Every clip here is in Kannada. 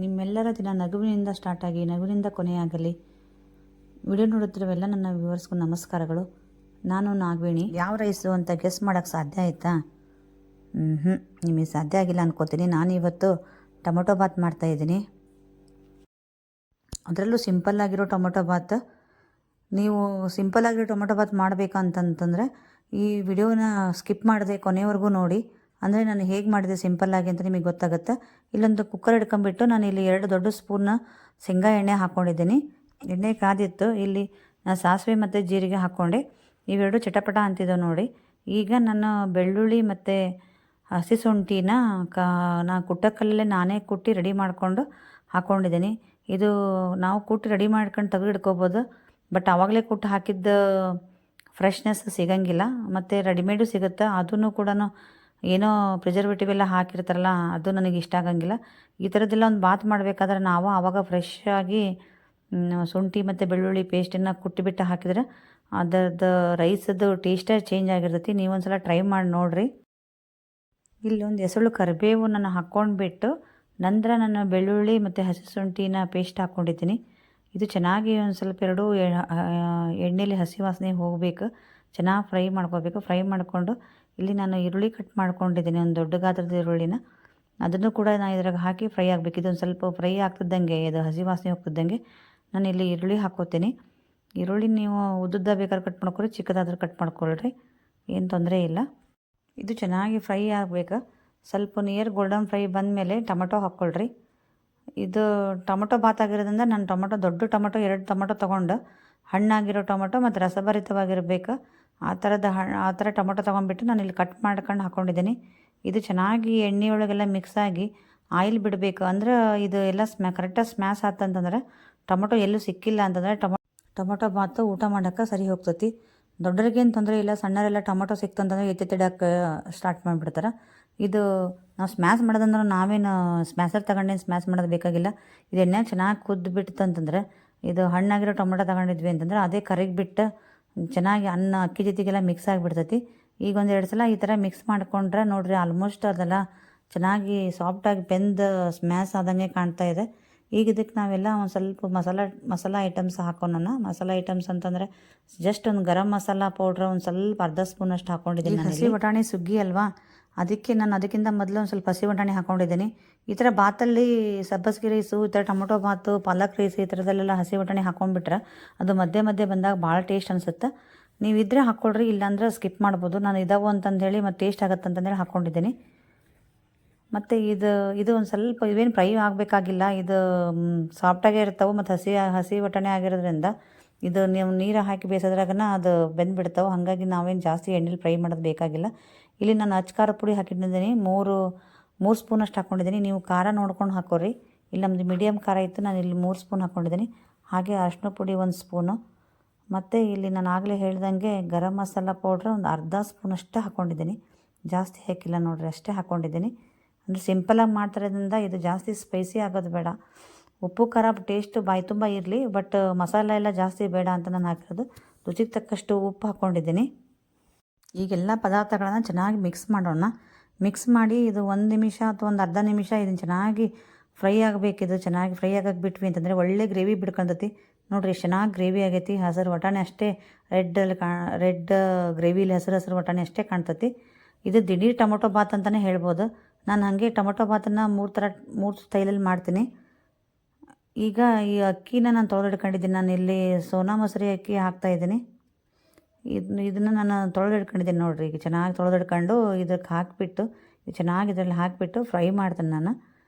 ನಿಮ್ಮೆಲ್ಲರ ದಿನ ನಗುವಿನಿಂದ ಸ್ಟಾರ್ಟ್ ಆಗಿ ನಗುವಿನಿಂದ ಕೊನೆಯಾಗಲಿ. ವಿಡಿಯೋ ನೋಡುತ್ತಿರುವೆಲ್ಲ ನನ್ನ ವ್ಯೂವರ್ಸ್ಗೂ ನಮಸ್ಕಾರಗಳು. ನಾನು ನಾಗವೇಣಿ. ಯಾವ ರೈಸು ಅಂತ ಗೆಸ್ ಮಾಡೋಕ್ಕೆ ಸಾಧ್ಯ ಆಯಿತಾ? ನಿಮಗೆ ಸಾಧ್ಯ ಆಗಿಲ್ಲ ಅನ್ಕೋತೀನಿ. ನಾನು ಇವತ್ತು ಟೊಮೊಟೊ ಬಾತ್ ಮಾಡ್ತಾಯಿದ್ದೀನಿ. ಅದರಲ್ಲೂ ಸಿಂಪಲ್ಲಾಗಿರೋ ಟೊಮೊಟೊ ಬಾತ್. ನೀವು ಸಿಂಪಲ್ಲಾಗಿರೋ ಟೊಮೊಟೊ ಬಾತ್ ಮಾಡಬೇಕಂತಂತಂದರೆ ಈ ವಿಡಿಯೋನ ಸ್ಕಿಪ್ ಮಾಡದೆ ಕೊನೆವರೆಗೂ ನೋಡಿ. ಅಂದರೆ ನಾನು ಹೇಗೆ ಮಾಡಿದೆ ಸಿಂಪಲ್ಲಾಗಿ ಅಂತ ನಿಮಗೆ ಗೊತ್ತಾಗುತ್ತೆ. ಇಲ್ಲೊಂದು ಕುಕ್ಕರ್ ಹಿಡ್ಕೊಂಬಿಟ್ಟು ನಾನು ಇಲ್ಲಿ 2 ದೊಡ್ಡ ಸ್ಪೂನ್ನ ಶೇಂಗಾ ಎಣ್ಣೆ ಹಾಕ್ಕೊಂಡಿದ್ದೀನಿ. ಎಣ್ಣೆ ಕಾದಿತ್ತು. ಇಲ್ಲಿ ನಾನು ಸಾಸಿವೆ ಮತ್ತು ಜೀರಿಗೆ ಹಾಕ್ಕೊಂಡೆ. ಇವೆರಡು ಚಟಪಟ ಅಂತಿದ್ದಾವೆ ನೋಡಿ. ಈಗ ನಾನು ಬೆಳ್ಳುಳ್ಳಿ ಮತ್ತು ಹಸಿ ಶುಂಠಿನ ನಾ ಕುಟ್ಟಕ್ಕಲ್ಲೇ ನಾನೇ ಕುಟ್ಟಿ ರೆಡಿ ಮಾಡಿಕೊಂಡು ಹಾಕ್ಕೊಂಡಿದ್ದೀನಿ. ಇದು ನಾವು ಕುಟ್ಟಿ ರೆಡಿ ಮಾಡ್ಕೊಂಡು ತೆಗೆದಿಡ್ಕೋಬೋದು. ಬಟ್ ಆವಾಗಲೇ ಕುಟ್ಟು ಹಾಕಿದ್ದ ಫ್ರೆಶ್ನೆಸ್ ಸಿಗೋಂಗಿಲ್ಲ. ಮತ್ತು ರೆಡಿಮೇಡು ಸಿಗುತ್ತೆ. ಅದೂ ಕೂಡ ಏನೋ ಪ್ರಿಸರ್ವೇಟಿವ್ ಎಲ್ಲ ಹಾಕಿರ್ತಾರಲ್ಲ, ಅದು ನನಗೆ ಇಷ್ಟ ಆಗಂಗಿಲ್ಲ. ಈ ಥರದ್ದೆಲ್ಲ ಒಂದು ಬಾತ್ ಮಾಡಬೇಕಾದ್ರೆ ನಾವು ಆವಾಗ ಫ್ರೆಶ್ ಆಗಿ ಶುಂಠಿ ಮತ್ತು ಬೆಳ್ಳುಳ್ಳಿ ಪೇಸ್ಟನ್ನು ಕುಟ್ಟಿಬಿಟ್ಟು ಹಾಕಿದ್ರೆ ಅದರದ್ದು ರೈಸದ್ದು ಟೇಸ್ಟೇ ಚೇಂಜ್ ಆಗಿರ್ತೈತಿ. ನೀವೊಂದು ಸಲ ಟ್ರೈ ಮಾಡಿ ನೋಡಿರಿ. ಇಲ್ಲೊಂದು ಎಸಳು ಕರಿಬೇವು ನಾನು ಹಾಕ್ಕೊಂಡ್ಬಿಟ್ಟು ನಂತರ ನಾನು ಬೆಳ್ಳುಳ್ಳಿ ಮತ್ತು ಹಸಿ ಶುಂಠಿನ ಪೇಸ್ಟ್ ಹಾಕ್ಕೊಂಡಿದ್ದೀನಿ. ಇದು ಚೆನ್ನಾಗಿ ಒಂದು ಸ್ವಲ್ಪ ಎರಡೂ ಎಣ್ಣೆಯಲ್ಲಿ ಹಸಿ ವಾಸನೆ ಹೋಗಬೇಕು. ಚೆನ್ನಾಗಿ ಫ್ರೈ ಮಾಡ್ಕೋಬೇಕು. ಫ್ರೈ ಮಾಡಿಕೊಂಡು ಇಲ್ಲಿ ನಾನು ಈರುಳ್ಳಿ ಕಟ್ ಮಾಡ್ಕೊಂಡಿದ್ದೀನಿ, ಒಂದು ದೊಡ್ಡ ಗಾತ್ರದ ಈರುಳ್ಳಿನ. ಅದನ್ನು ಕೂಡ ನಾನು ಇದ್ರಾಗ ಹಾಕಿ ಫ್ರೈ ಆಗಬೇಕು. ಇದೊಂದು ಸ್ವಲ್ಪ ಫ್ರೈ ಆಗ್ತಿದ್ದಂಗೆ, ಇದು ಹಸಿ ವಾಸನೆ ಹೋಗ್ತಿದ್ದಂಗೆ ನಾನು ಇಲ್ಲಿ ಈರುಳ್ಳಿ ಹಾಕ್ಕೋತೀನಿ. ಈರುಳ್ಳಿ ನೀವು ಉದ್ದುದ್ದ ಬೇಕಾದ್ರೆ ಕಟ್ ಮಾಡ್ಕೊಳ್ರಿ, ಚಿಕ್ಕದಾದ್ರೆ ಕಟ್ ಮಾಡ್ಕೊಳ್ರಿ, ಏನು ತೊಂದರೆ ಇಲ್ಲ. ಇದು ಚೆನ್ನಾಗಿ ಫ್ರೈ ಆಗಬೇಕು. ಸ್ವಲ್ಪ ನಿಯರ್ ಗೋಲ್ಡನ್ ಫ್ರೈ ಬಂದಮೇಲೆ ಟೊಮೊಟೊ ಹಾಕ್ಕೊಳ್ರಿ. ಇದು ಟೊಮೊಟೊ ಬಾತ್ ಆಗಿರೋದ್ರಿಂದ ನಾನು ದೊಡ್ಡ ಟೊಮೊಟೊ 2 ಟೊಮೊಟೊ ತೊಗೊಂಡು ಹಣ್ಣಾಗಿರೋ ಟೊಮೊಟೊ ಮತ್ತು ರಸಭರಿತವಾಗಿರಬೇಕು ಆ ಥರ ಟೊಮೊಟೊ ತೊಗೊಂಡ್ಬಿಟ್ಟು ನಾನು ಇಲ್ಲಿ ಕಟ್ ಮಾಡ್ಕೊಂಡು ಹಾಕ್ಕೊಂಡಿದ್ದೀನಿ. ಇದು ಚೆನ್ನಾಗಿ ಎಣ್ಣೆಯೊಳಗೆಲ್ಲ ಮಿಕ್ಸ್ ಆಗಿ ಆಯಿಲ್ ಬಿಡಬೇಕು. ಅಂದ್ರೆ ಇದು ಎಲ್ಲ ಕರೆಕ್ಟಾಗಿ ಸ್ಮ್ಯಾಶ್ ಆತಂತಂದ್ರೆ ಟೊಮೊಟೊ ಎಲ್ಲೂ ಸಿಕ್ಕಿಲ್ಲ ಅಂತಂದರೆ ಟೊಮೊಟೊ ಬಾತು ಊಟ ಮಾಡೋಕ್ಕೆ ಸರಿ ಹೋಗ್ತೈತಿ. ದೊಡ್ಡರಿಗೇನು ತೊಂದರೆ ಇಲ್ಲ. ಸಣ್ಣರೆಲ್ಲ ಟೊಮೊಟೊ ಸಿಕ್ತಂತಂದರೆ ಎತ್ತಿಡಕ್ಕೆ ಸ್ಟಾರ್ಟ್ ಮಾಡಿಬಿಡ್ತಾರೆ. ಇದು ನಾವು ಸ್ಮ್ಯಾಶ್ ಮಾಡೋದಂದ್ರೆ ನಾವೇನು ಸ್ಮ್ಯಾಶರ್ ತಗೊಂಡೇನು ಸ್ಮ್ಯಾಶ್ ಮಾಡೋದು ಬೇಕಾಗಿಲ್ಲ. ಇದು ಎಣ್ಣೆಗೆ ಚೆನ್ನಾಗಿ ಕುದ್ದುಬಿಟ್ಟು ಅಂತಂದರೆ, ಇದು ಹಣ್ಣಾಗಿರೋ ಟೊಮೊಟೊ ತಗೊಂಡಿದ್ವಿ ಅಂತಂದರೆ ಅದೇ ಕರಗಿಬಿಟ್ಟು ಚೆನ್ನಾಗಿ ಅಕ್ಕಿ ಜೊತೆಗೆಲ್ಲ ಮಿಕ್ಸ್ ಆಗಿಬಿಡ್ತೈತಿ. ಈಗ 1-2 ಸಲ ಈ ಥರ ಮಿಕ್ಸ್ ಮಾಡಿಕೊಂಡ್ರೆ ನೋಡಿರಿ, ಆಲ್ಮೋಸ್ಟ್ ಅದೆಲ್ಲ ಚೆನ್ನಾಗಿ ಸಾಫ್ಟಾಗಿ ಬೆಂದು ಸ್ಮ್ಯಾಶ್ ಆದಂಗೆ ಕಾಣ್ತಾ ಇದೆ. ಈಗ ಇದಕ್ಕೆ ನಾವೆಲ್ಲ ಒಂದು ಸ್ವಲ್ಪ ಮಸಾಲ ಐಟಮ್ಸ್ ಹಾಕೋಣ. ಮಸಾಲ ಐಟಮ್ಸ್ ಅಂತಂದರೆ ಜಸ್ಟ್ ಒಂದು ಗರಂ ಮಸಾಲ ಪೌಡ್ರ್ ಒಂದು ಸ್ವಲ್ಪ ಅರ್ಧ ಸ್ಪೂನಷ್ಟು ಹಾಕ್ಕೊಂಡಿದ್ದೀನಿ. ಹಸಿ ಬಟಾಣಿ ಸುಗ್ಗಿ ಅಲ್ವಾ, ಅದಕ್ಕೆ ನಾನು ಅದಕ್ಕಿಂತ ಮೊದಲು ಒಂದು ಸ್ವಲ್ಪ ಹಸಿ ಬಟಾಣಿ ಹಾಕ್ಕೊಂಡಿದ್ದೀನಿ. ಈ ಥರ ಬಾತಲ್ಲಿ ಸಬ್ಬಸ್ಗಿ ರೈಸು, ಈ ಥರ ಟೊಮೊಟೊ ಬಾತು, ಪಾಲಕ್ ರೈಸ್ ಈ ಥರದಲ್ಲೆಲ್ಲ ಹಸಿ ಬಟಾಣಿ ಹಾಕ್ಕೊಂಡ್ಬಿಟ್ರೆ ಅದು ಮಧ್ಯೆ ಬಂದಾಗ ಭಾಳ ಟೇಸ್ಟ್ ಅನಿಸುತ್ತೆ. ನೀವಿದ್ರೆ ಹಾಕ್ಕೊಳ್ರಿ, ಇಲ್ಲಾಂದ್ರೆ ಸ್ಕಿಪ್ ಮಾಡ್ಬೋದು. ನಾನು ಇದಾವು ಅಂತಂದೇಳಿ ಮತ್ತು ಟೇಸ್ಟ್ ಆಗುತ್ತೆ ಅಂತಂದೇಳಿ ಹಾಕ್ಕೊಂಡಿದ್ದೀನಿ. ಮತ್ತು ಇದು ಒಂದು ಸ್ವಲ್ಪ ಇವೇನು ಫ್ರೈ ಆಗಬೇಕಾಗಿಲ್ಲ. ಇದು ಸಾಫ್ಟಾಗೇ ಇರ್ತಾವೆ ಮತ್ತು ಹಸಿ ಬಟಾಣಿ ಆಗಿರೋದ್ರಿಂದ ಇದು ನೀವು ನೀರು ಹಾಕಿ ಬೇಯಿಸೋದ್ರಾಗನ ಅದು ಬೆಂದುಬಿಡ್ತಾವೆ. ಹಾಗಾಗಿ ನಾವೇನು ಜಾಸ್ತಿ ಎಣ್ಣೆಲಿ ಫ್ರೈ ಮಾಡೋದು ಬೇಕಾಗಿಲ್ಲ. ಇಲ್ಲಿ ನಾನು ಅಚ್ಚ ಖಾರ ಪುಡಿ ಹಾಕಿಟ್ಟಿದ್ದೀನಿ. 3 ಸ್ಪೂನಷ್ಟು ಹಾಕ್ಕೊಂಡಿದ್ದೀನಿ. ನೀವು ಖಾರ ನೋಡ್ಕೊಂಡು ಹಾಕೋರಿ. ಇಲ್ಲಿ ನಮ್ಮದು ಮೀಡಿಯಮ್ ಖಾರ ಇತ್ತು, ನಾನು ಇಲ್ಲಿ 3 ಸ್ಪೂನ್ ಹಾಕ್ಕೊಂಡಿದ್ದೀನಿ. ಹಾಗೆ ಅರಿಶಿನ ಪುಡಿ 1 ಸ್ಪೂನು, ಮತ್ತು ಇಲ್ಲಿ ನಾನು ಆಗಲೇ ಹೇಳ್ದಂಗೆ ಗರಂ ಮಸಾಲ ಪೌಡ್ರ್ ಒಂದು ಅರ್ಧ ಸ್ಪೂನಷ್ಟು ಹಾಕ್ಕೊಂಡಿದ್ದೀನಿ. ಜಾಸ್ತಿ ಹಾಕಿಲ್ಲ ನೋಡಿರಿ, ಅಷ್ಟೇ ಹಾಕ್ಕೊಂಡಿದ್ದೀನಿ. ಅಂದರೆ ಸಿಂಪಲಾಗಿ ಮಾಡ್ತಿರೋದ್ರಿಂದ ಇದು ಜಾಸ್ತಿ ಸ್ಪೈಸಿ ಆಗೋದು ಬೇಡ. ಉಪ್ಪು ಖಾರ ಟೇಸ್ಟು ಬಾಯಿ ತುಂಬ ಇರಲಿ, ಬಟ್ ಮಸಾಲೆ ಎಲ್ಲ ಜಾಸ್ತಿ ಬೇಡ ಅಂತ ನಾನು ಹಾಕಿರೋದು. ರುಚಿಗೆ ತಕ್ಕಷ್ಟು ಉಪ್ಪು ಹಾಕ್ಕೊಂಡಿದ್ದೀನಿ. ಈಗೆಲ್ಲ ಪದಾರ್ಥಗಳನ್ನು ಚೆನ್ನಾಗಿ ಮಿಕ್ಸ್ ಮಾಡೋಣ. ಮಿಕ್ಸ್ ಮಾಡಿ ಇದು 1 ನಿಮಿಷ ಅಥವಾ ಒಂದು ಅರ್ಧ ನಿಮಿಷ ಇದನ್ನು ಚೆನ್ನಾಗಿ ಫ್ರೈ ಆಗಬೇಕಿದು. ಚೆನ್ನಾಗಿ ಫ್ರೈ ಆಗಕ್ಕೆ ಬಿಟ್ವಿ ಅಂತಂದರೆ ಒಳ್ಳೆ ಗ್ರೇವಿ ಬಿಡ್ಕೊತೈತಿ. ನೋಡಿರಿ, ಚೆನ್ನಾಗಿ ಗ್ರೇವಿ ಆಗೈತಿ. ಹಸಿರು ವಟಾಣಿ ಅಷ್ಟೇ ರೆಡ್ ಗ್ರೇವಿಲಿ ಹಸಿರು ವಟಾಣಿ ಅಷ್ಟೇ ಕಾಣ್ತೈತಿ. ಇದು ದಿಢೀರ್ ಟೊಮೊಟೊ ಬಾತ್ ಅಂತಲೇ ಹೇಳ್ಬೋದು. ನಾನು ಹಾಗೆ ಟೊಮೊಟೊ ಬಾತನ್ನು 3 ಸ್ಟೈಲಲ್ಲಿ ಮಾಡ್ತೀನಿ. ಈಗ ಈ ಅಕ್ಕಿನ ನಾನು ತೊಳೆದಿಟ್ಕೊಂಡಿದ್ದೀನಿ. ನಾನು ಇಲ್ಲಿ ಸೋನಾ ಮಸೂರಿ ಅಕ್ಕಿ ಹಾಕ್ತಾಯಿದ್ದೀನಿ. ಇದನ್ನು ನಾನು ತೊಳೆದಿಟ್ಕೊಂಡಿದ್ದೀನಿ ನೋಡಿರಿ. ಈಗ ಚೆನ್ನಾಗಿ ತೊಳೆದಿಟ್ಕೊಂಡು ಇದಕ್ಕೆ ಹಾಕಿಬಿಟ್ಟು ಚೆನ್ನಾಗಿ ಇದರಲ್ಲಿ ಹಾಕಿಬಿಟ್ಟು ಫ್ರೈ ಮಾಡ್ತೀನಿ ನಾನು.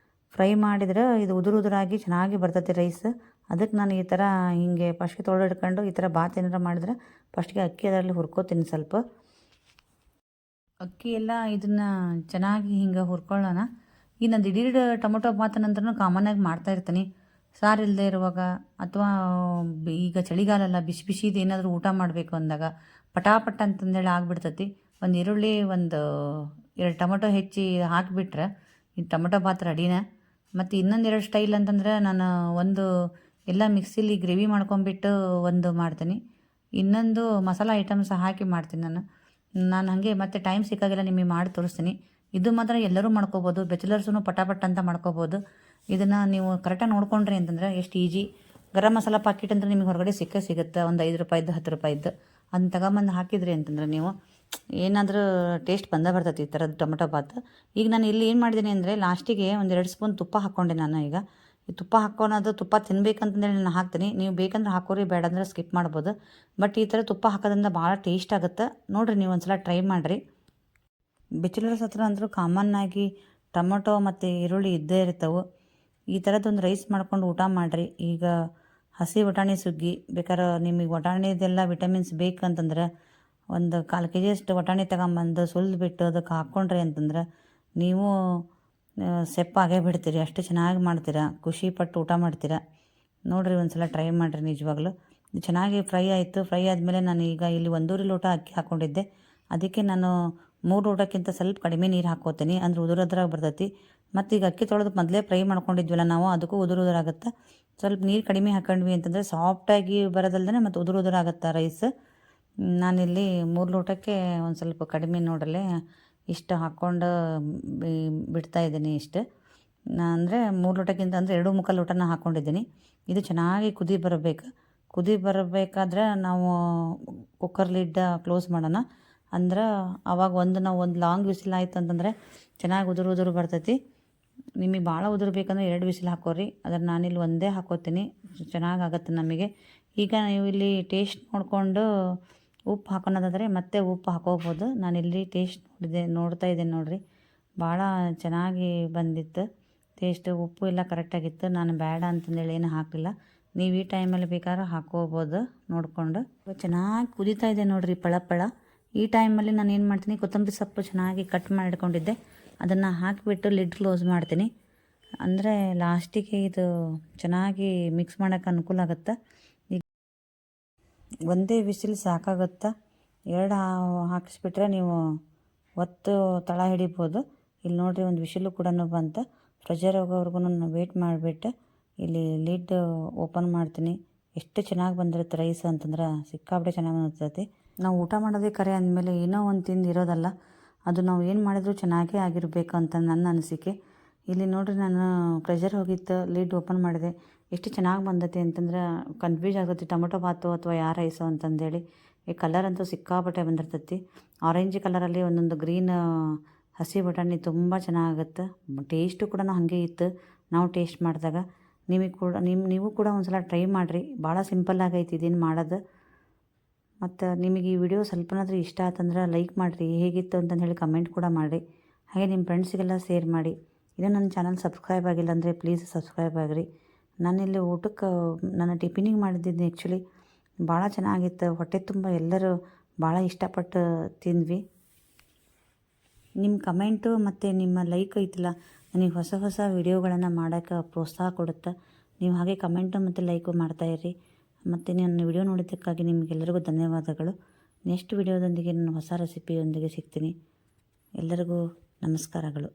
ಫ್ರೈ ಮಾಡಿದರೆ ಇದು ಉದುರಾಗಿ ಚೆನ್ನಾಗಿ ಬರ್ತೈತಿ ರೈಸ್. ಅದಕ್ಕೆ ನಾನು ಈ ಥರ ಹೀಗೆ ಫಸ್ಟ್ಗೆ ತೊಳೆದಿಟ್ಕೊಂಡು ಈ ಥರ ಬಾತ್ ಏನಾರ ಮಾಡಿದ್ರೆ ಫಸ್ಟ್ಗೆ ಅಕ್ಕಿ ಅದರಲ್ಲಿ ಹುರ್ಕೋತೀನಿ. ಸ್ವಲ್ಪ ಅಕ್ಕಿ ಎಲ್ಲ ಇದನ್ನು ಚೆನ್ನಾಗಿ ಹಿಂಗೆ ಹುರ್ಕೊಳ್ಳೋಣ. ಈಗ ನಾನು ದಿಢೀರ್ ಟೊಮೊಟೊ ಬಾತ್ ನಂತರ ಕಾಮನ್ನಾಗಿ ಮಾಡ್ತಾಯಿರ್ತೀನಿ. ಸಾರು ಇಲ್ಲದೆ ಇರುವಾಗ ಅಥವಾ ಈಗ ಚಳಿಗಾಲ ಬಿಸಿದು ಏನಾದರೂ ಊಟ ಮಾಡಬೇಕು ಅಂದಾಗ ಪಟಾಪಟ್ ಅಂತಂದೇಳಿ ಆಗಿಬಿಡ್ತೈತಿ. ಒಂದು ಈರುಳ್ಳಿ 2 ಟೊಮೊಟೊ ಹೆಚ್ಚಿ ಹಾಕಿಬಿಟ್ರೆ ಈ ಟೊಮೊಟೊ ಬಾತ್ ರೆಡಿನ. ಮತ್ತು ಇನ್ನೊಂದು 2 ಸ್ಟೈಲ್ ಅಂತಂದರೆ ನಾನು ಒಂದು ಎಲ್ಲ ಮಿಕ್ಸಿಲಿ ಗ್ರೇವಿ ಮಾಡ್ಕೊಂಬಿಟ್ಟು ಒಂದು ಮಾಡ್ತೀನಿ. ಇನ್ನೊಂದು ಮಸಾಲ ಐಟಮ್ಸ್ ಹಾಕಿ ಮಾಡ್ತೀನಿ ನಾನು ಹಾಗೆ. ಮತ್ತು ಟೈಮ್ ಸಿಕ್ಕಾಗೆಲ್ಲ ನಿಮಗೆ ಮಾಡಿ ತೋರಿಸ್ತೀನಿ. ಇದು ಮಾತ್ರ ಎಲ್ಲರೂ ಮಾಡ್ಕೋಬೋದು, ಬ್ಯಾಚುಲರ್ಸೂ ಪಟಾಪಟ್ ಅಂತ ಮಾಡ್ಕೋಬೋದು. ಇದನ್ನು ನೀವು ಕರೆಕ್ಟಾಗಿ ನೋಡ್ಕೊಂಡ್ರಿ ಅಂತಂದರೆ ಎಷ್ಟು ಈಜಿ. ಗರಂ ಮಸಾಲ ಪಾಕಿಟ್ ಅಂದರೆ ನಿಮಗೆ ಹೊರಗಡೆ ಸಿಗುತ್ತೆ, ಒಂದು 5 ರೂಪಾಯಿದ್ದು 10 ರೂಪಾಯಿದ್ದು. ಅದನ್ನ ತಗೊಂಬಂದು ಹಾಕಿದ್ರಿ ಅಂತಂದ್ರೆ ನೀವು ಏನಾದರೂ ಟೇಸ್ಟ್ ಬರ್ತೈತಿ ಈ ಥರದ್ದು ಟೊಮೊಟೊ ಬಾತ್. ಈಗ ನಾನು ಇಲ್ಲಿ ಏನು ಮಾಡಿದ್ದೀನಿ ಅಂದರೆ ಲಾಸ್ಟಿಗೆ 1-2 ಸ್ಪೂನ್ ತುಪ್ಪ ಹಾಕ್ಕೊಂಡೆ ನಾನು. ಈಗ ಈ ತುಪ್ಪ ಹಾಕ್ಕೊಳೋದು, ತುಪ್ಪ ತಿನ್ಬೇಕಂತಂದೇಳಿ ನಾನು ಹಾಕ್ತೀನಿ. ನೀವು ಬೇಕಂದ್ರೆ ಹಾಕೋರಿ, ಬೇಡ ಅಂದ್ರೆ ಸ್ಕಿಪ್ ಮಾಡ್ಬೋದು. ಬಟ್ ಈ ಥರ ತುಪ್ಪ ಹಾಕೋದ್ರಿಂದ ಭಾಳ ಟೇಸ್ಟ್ ಆಗುತ್ತೆ. ನೋಡಿರಿ, ನೀವು ಒಂದ್ಸಲ ಟ್ರೈ ಮಾಡಿರಿ. ಬ್ಯಾಚುಲರ್ಸ್ ಹತ್ರ ಅಂದರೂ ಕಾಮನ್ನಾಗಿ ಟೊಮೊಟೊ ಮತ್ತು ಈರುಳ್ಳಿ ಇದ್ದೇ ಇರ್ತವೆ. ಈ ಥರದ್ದೊಂದು ರೈಸ್ ಮಾಡ್ಕೊಂಡು ಊಟ ಮಾಡಿರಿ. ಈಗ ಹಸಿ ಬಟಾಣಿ ಸುಗ್ಗಿ, ಬೇಕಾದ್ರೆ ನಿಮಗೆ ಬಟಾಣಿದೆಲ್ಲ ವಿಟಮಿನ್ಸ್ ಬೇಕಂತಂದ್ರೆ ಒಂದು 1/4 kg ಅಷ್ಟು ಬಟಾಣಿ ತಗೊಂಬಂದು ಸುಲಿದ್ಬಿಟ್ಟು ಅದಕ್ಕೆ ಹಾಕ್ಕೊಂಡ್ರಿ ಅಂತಂದ್ರೆ ನೀವು ಸೆಪ್ಪಾಗೇ ಬಿಡ್ತೀರಿ. ಅಷ್ಟು ಚೆನ್ನಾಗಿ ಮಾಡ್ತೀರಾ, ಖುಷಿಪಟ್ಟು ಊಟ ಮಾಡ್ತೀರಾ. ನೋಡಿರಿ, ಒಂದು ಸಲ ಟ್ರೈ ಮಾಡಿರಿ. ನಿಜವಾಗ್ಲೂ ಚೆನ್ನಾಗಿ ಫ್ರೈ ಆಯಿತು. ಫ್ರೈ ಆದಮೇಲೆ ನಾನು ಈಗ ಇಲ್ಲಿ 1.5 ಲೋಟ ಅಕ್ಕಿ ಹಾಕ್ಕೊಂಡಿದ್ದೆ. ಅದಕ್ಕೆ ನಾನು 3 ಲೋಟಕ್ಕಿಂತ ಸ್ವಲ್ಪ ಕಡಿಮೆ ನೀರು ಹಾಕ್ಕೋತೀನಿ, ಅಂದ್ರೆ ಉದುರಾಗಿ ಬರ್ತೈತಿ. ಮತ್ತು ಈಗ ಅಕ್ಕಿ ತೊಳೆದು ಮೊದಲೇ ಫ್ರೈ ಮಾಡ್ಕೊಂಡಿದ್ವಲ್ಲ ನಾವು, ಅದಕ್ಕೂ ಉದುರಾಗುತ್ತೆ. ಸ್ವಲ್ಪ ನೀರು ಕಡಿಮೆ ಹಾಕೊಂಡ್ವಿ ಅಂತಂದರೆ ಸಾಫ್ಟಾಗಿ ಬರೋದಲ್ದೇ ಮತ್ತು ಉದುರಾಗುತ್ತೆ ರೈಸ್. ನಾನಿಲ್ಲಿ 3 ಲೋಟಕ್ಕೆ ಒಂದು ಸ್ವಲ್ಪ ಕಡಿಮೆ ನೋಡಲೆ ಇಷ್ಟು ಹಾಕ್ಕೊಂಡು ಬಿಡ್ತಾಯಿದ್ದೀನಿ. ಇಷ್ಟು ಅಂದರೆ 3 ಲೋಟಕ್ಕಿಂತ ಅಂದರೆ 2.25 ಲೋಟನ ಹಾಕ್ಕೊಂಡಿದ್ದೀನಿ. ಇದು ಚೆನ್ನಾಗಿ ಕುದಿ ಬರಬೇಕಾದ್ರೆ ನಾವು ಕುಕ್ಕರ್ ಲಿಡ್ ಕ್ಲೋಸ್ ಮಾಡೋಣ. ಅಂದ್ರೆ ಆವಾಗ ನಾವು ಒಂದು ಲಾಂಗ್ ವಿಸಿಲ್ ಆಯಿತು ಅಂತಂದರೆ ಚೆನ್ನಾಗಿ ಉದುರು ಬರ್ತೈತಿ. ನಿಮಗೆ ಭಾಳ ಉದುರು ಬೇಕಂದ್ರೆ 2 ವಿಸಿಲ್ ಹಾಕೋರಿ. ಆದರೆ ನಾನಿಲ್ಲಿ ಒಂದೇ ಹಾಕೋತೀನಿ, ಚೆನ್ನಾಗಾಗತ್ತೆ ನಮಗೆ. ಈಗ ನೀವು ಇಲ್ಲಿ ಟೇಸ್ಟ್ ನೋಡಿಕೊಂಡು ಉಪ್ಪು ಹಾಕೋಣದಾದರೆ ಮತ್ತೆ ಉಪ್ಪು ಹಾಕೋಬೋದು. ನಾನಿಲ್ಲಿ ಟೇಸ್ಟ್ ನೋಡ್ತಾ ಇದ್ದೇನೆ ನೋಡಿರಿ, ಭಾಳ ಚೆನ್ನಾಗಿ ಬಂದಿತ್ತು ಟೇಸ್ಟ್. ಉಪ್ಪು ಎಲ್ಲ ಕರೆಕ್ಟಾಗಿತ್ತು. ನಾನು ಬೇಡ ಅಂತಂದೇಳಿ ಏನು ಹಾಕಲಿಲ್ಲ. ನೀವು ಈ ಟೈಮಲ್ಲಿ ಬೇಕಾದ್ರೆ ಹಾಕೋಬೋದು ನೋಡಿಕೊಂಡು. ಚೆನ್ನಾಗಿ ಕುದೀತಾ ಇದೆ ನೋಡಿರಿ, ಪಳ. ಈ ಟೈಮಲ್ಲಿ ನಾನು ಏನು ಮಾಡ್ತೀನಿ, ಕೊತ್ತಂಬರಿ ಸೊಪ್ಪು ಚೆನ್ನಾಗಿ ಕಟ್ ಮಾಡಿಟ್ಕೊಂಡಿದ್ದೆ, ಅದನ್ನು ಹಾಕಿಬಿಟ್ಟು ಲಿಡ್ ಕ್ಲೋಸ್ ಮಾಡ್ತೀನಿ. ಅಂದರೆ ಲಾಸ್ಟಿಗೆ ಇದು ಚೆನ್ನಾಗಿ ಮಿಕ್ಸ್ ಮಾಡೋಕ್ಕೆ ಅನುಕೂಲ ಆಗುತ್ತೆ. ಈಗ ಒಂದೇ ವಿಸಿಲ್ ಸಾಕಾಗುತ್ತಾ, 2 ಹಾಕಿಸ್ಬಿಟ್ರೆ ನೀವು ಒತ್ತು ತಳ ಹಿಡಿಬೋದು. ಇಲ್ಲಿ ನೋಡಿರಿ, ಒಂದು ವಿಶಿಲು ಕೂಡ ಬಂತು. ಪ್ರೆಷರ್ ಹೋಗೋವರೆಗೂ ನಾನು ವೇಟ್ ಮಾಡಿಬಿಟ್ಟು ಇಲ್ಲಿ ಲಿಡ್ ಓಪನ್ ಮಾಡ್ತೀನಿ. ಎಷ್ಟು ಚೆನ್ನಾಗಿ ಬಂದಿರುತ್ತೆ ರೈಸ್ ಅಂತಂದ್ರೆ ಸಿಕ್ಕಾಬಿಟ್ಟೆ ಚೆನ್ನಾಗಿ ಅನಿಸ್ತೈತಿ. ನಾವು ಊಟ ಮಾಡೋದೇ ಕರೆ ಅಂದಮೇಲೆ ಏನೋ ಒಂದು ತಿಂದು ಇರೋದಲ್ಲ, ಅದು ನಾವು ಏನು ಮಾಡಿದ್ರೂ ಚೆನ್ನಾಗೇ ಆಗಿರಬೇಕು ಅಂತ ನನ್ನ ಅನಿಸಿಕೆ. ಇಲ್ಲಿ ನೋಡಿರಿ, ನಾನು ಪ್ರೆಷರ್ ಹೋಗಿತ್ತು, ಲಿಡ್ ಓಪನ್ ಮಾಡಿದೆ. ಎಷ್ಟು ಚೆನ್ನಾಗಿ ಬಂದೈತಿ ಅಂತಂದ್ರೆ ಕನ್ಫ್ಯೂಸ್ ಆಗುತ್ತೆ, ಟೊಮೊಟೊ ಬಾತು ಅಥವಾ ಯಾವ ರೈಸು ಅಂತಂದೇಳಿ. ಈ ಕಲರ್ ಅಂತೂ ಸಿಕ್ಕಾಪಟ್ಟೆ ಬಂದಿರ್ತೈತಿ. ಆರೆಂಜ್ ಕಲರಲ್ಲಿ ಒಂದೊಂದು ಗ್ರೀನ್ ಹಸಿ ಬಟಾಣಿ ತುಂಬ ಚೆನ್ನಾಗುತ್ತೆ. ಟೇಸ್ಟು ಕೂಡ ಹಾಗೆ ಇತ್ತು ನಾವು ಟೇಸ್ಟ್ ಮಾಡಿದಾಗ. ನೀವು ಕೂಡ ಒಂದು ಸಲ ಟ್ರೈ ಮಾಡಿರಿ. ಭಾಳ ಸಿಂಪಲ್ ಆಗೈತಿ ಇದೇನು ಮಾಡೋದು. ಮತ್ತು ನಿಮಗೆ ಈ ವಿಡಿಯೋ ಸ್ವಲ್ಪನಾದರೂ ಇಷ್ಟ ಆತಂದ್ರೆ ಲೈಕ್ ಮಾಡಿರಿ, ಹೇಗಿತ್ತು ಅಂತಂದು ಹೇಳಿ ಕಮೆಂಟ್ ಕೂಡ ಮಾಡಿರಿ. ಹಾಗೆ ನಿಮ್ಮ ಫ್ರೆಂಡ್ಸಿಗೆಲ್ಲ ಶೇರ್ ಮಾಡಿ. ಇನ್ನೂ ನನ್ನ ಚಾನಲ್ ಸಬ್ಸ್ಕ್ರೈಬ್ ಆಗಿಲ್ಲ ಅಂದರೆ ಪ್ಲೀಸ್ ಸಬ್ಸ್ಕ್ರೈಬ್ ಆಗಿರಿ. ನಾನಿಲ್ಲಿ ಊಟಕ್ಕೆ ನನ್ನ ಟಿಫಿನಿಗೆ ಮಾಡಿದ್ದೀನಿ. ಆ್ಯಕ್ಚುಲಿ ಭಾಳ ಚೆನ್ನಾಗಿತ್ತು, ಹೊಟ್ಟೆ ತುಂಬ ಎಲ್ಲರೂ ಭಾಳ ಇಷ್ಟಪಟ್ಟು ತಿಂದ್ವಿ. ನಿಮ್ಮ ಕಮೆಂಟು ಮತ್ತು ನಿಮ್ಮ ಲೈಕ್ ಐತಲ್ಲ, ನನಗೆ ಹೊಸ ವಿಡಿಯೋಗಳನ್ನು ಮಾಡೋಕ್ಕೆ ಪ್ರೋತ್ಸಾಹ ಕೊಡುತ್ತೆ. ನೀವು ಹಾಗೆ ಕಮೆಂಟು ಮತ್ತು ಲೈಕು ಮಾಡ್ತಾಯಿರಿ. ಮತ್ತು ನನ್ನ ವಿಡಿಯೋ ನೋಡಿದ್ದಕ್ಕಾಗಿ ನಿಮಗೆಲ್ಲರಿಗೂ ಧನ್ಯವಾದಗಳು. ನೆಕ್ಸ್ಟ್ ವಿಡಿಯೋದೊಂದಿಗೆ ನಾನು ಹೊಸ ರೆಸಿಪಿಯೊಂದಿಗೆ ಸಿಗ್ತೀನಿ. ಎಲ್ಲರಿಗೂ ನಮಸ್ಕಾರಗಳು.